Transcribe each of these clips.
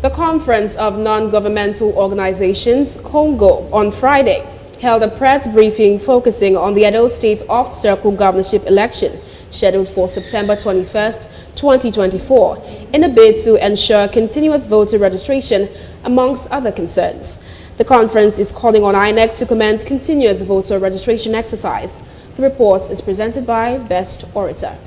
The Conference of Non-Governmental Organizations, CONGO, on Friday, held a press briefing focusing on the Edo State off-circle governorship election scheduled for September 21st, 2024, in a bid to ensure continuous voter registration, amongst other concerns. The conference is calling on INEC to commence continuous voter registration exercise. The report is presented by Best Orator.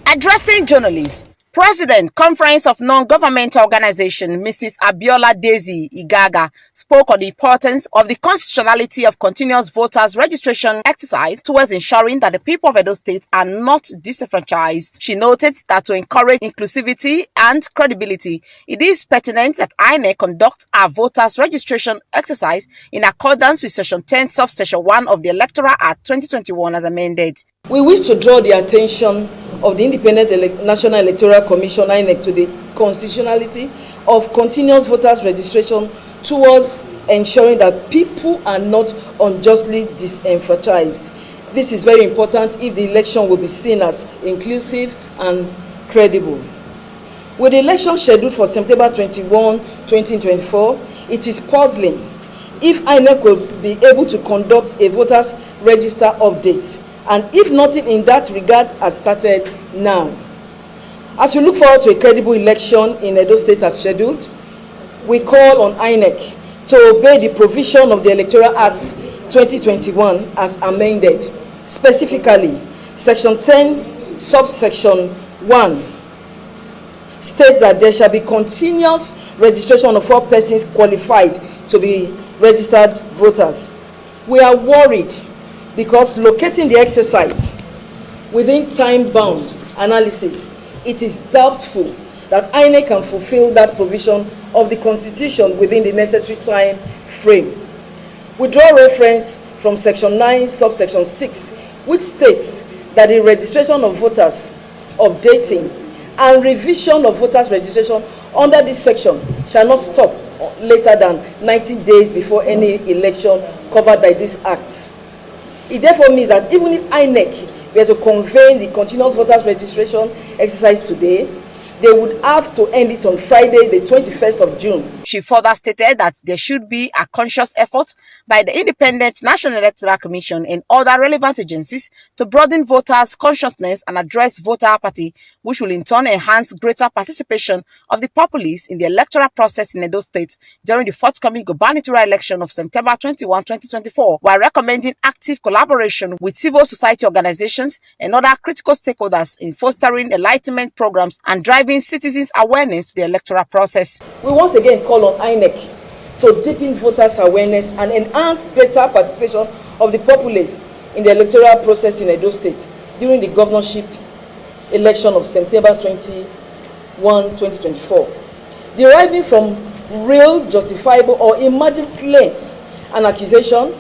Addressing journalists, President, Conference of Non-Governmental Organization, Mrs. Abiola Daisy Igaga, spoke on the importance of the constitutionality of continuous voters registration exercise towards ensuring that the people of Edo State are not disenfranchised. She noted that to encourage inclusivity and credibility, it is pertinent that INEC conduct a voters registration exercise in accordance with Section 10, Subsection 1 of the Electoral Act 2021 as amended. We wish to draw the attention of the Independent National Electoral Commission INEC to the constitutionality of continuous voters registration towards ensuring that people are not unjustly disenfranchised. This is very important if the election will be seen as inclusive and credible. With the election scheduled for September 21, 2024, it is puzzling if INEC will be able to conduct a voters register update, and if nothing in that regard has started now. As we look forward to a credible election in Edo State as scheduled, we call on INEC to obey the provision of the Electoral Act 2021 as amended. Specifically, Section 10, Subsection 1 states that there shall be continuous registration of all persons qualified to be registered voters. We are worried because locating the exercise within time-bound analysis, it is doubtful that INEC can fulfill that provision of the Constitution within the necessary time frame. We draw reference from Section 9, Subsection 6, which states that the registration of voters, updating, and revision of voters' registration under this section shall not stop later than 90 days before any election covered by this Act. It therefore means that even if INEC were to convene the continuous voters registration exercise today, they would have to end it on Friday, the 21st of June. She further stated that there should be a conscious effort by the Independent National Electoral Commission and other relevant agencies to broaden voters' consciousness and address voter apathy, which will in turn enhance greater participation of the populace in the electoral process in Edo State during the forthcoming gubernatorial election of September 21, 2024, while recommending active collaboration with civil society organizations and other critical stakeholders in fostering enlightenment programs and driving citizens' awareness to the electoral process. We once again call on INEC to deepen voters' awareness and enhance greater participation of the populace in the electoral process in Edo State during the governorship election of September 21, 2024. Deriving from real, justifiable, or imagined claims and accusation,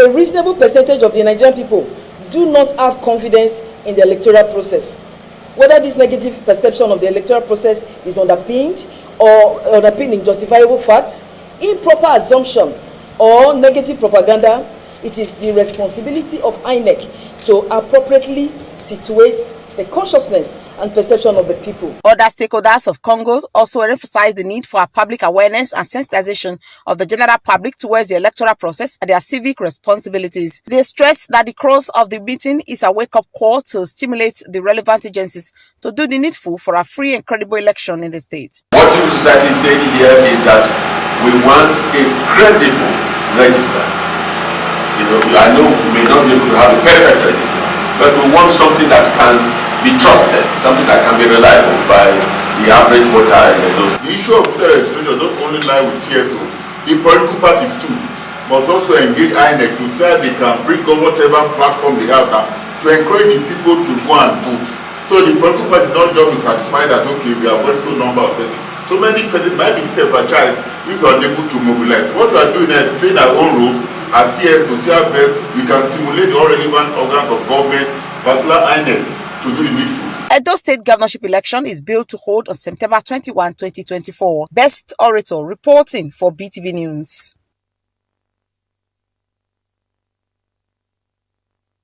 a reasonable percentage of the Nigerian people do not have confidence in the electoral process. Whether this negative perception of the electoral process is underpinned or underpinned in justifiable facts, improper assumption, or negative propaganda, it is the responsibility of INEC to appropriately situate the consciousness and perception of the people. Other stakeholders of CONGOS also emphasized the need for a public awareness and sensitization of the general public towards the electoral process and their civic responsibilities. They stressed that the close of the meeting is a wake-up call to stimulate the relevant agencies to do the needful for a free and credible election in the state. What civil society is saying here is that we want a credible register. I know we may not be able to have a perfect register, but we want something that can be trusted, something that can be reliable by the average voter in those. The issue of voter registration doesn't only lie with CSOs. The political parties too must also engage INEC to say they can bring on whatever platform they have now to encourage the people to go and vote. So the political party not just be satisfied that okay, we have got so number of persons. So many persons might be disenfranchised if you are unable to mobilize. What we are doing is playing our own role as CS to see how best we can stimulate all relevant organs of government, particularly INEC, to do the needful. Edo State governorship election is billed to hold on September 21, 2024. Best Orator reporting for BTV News.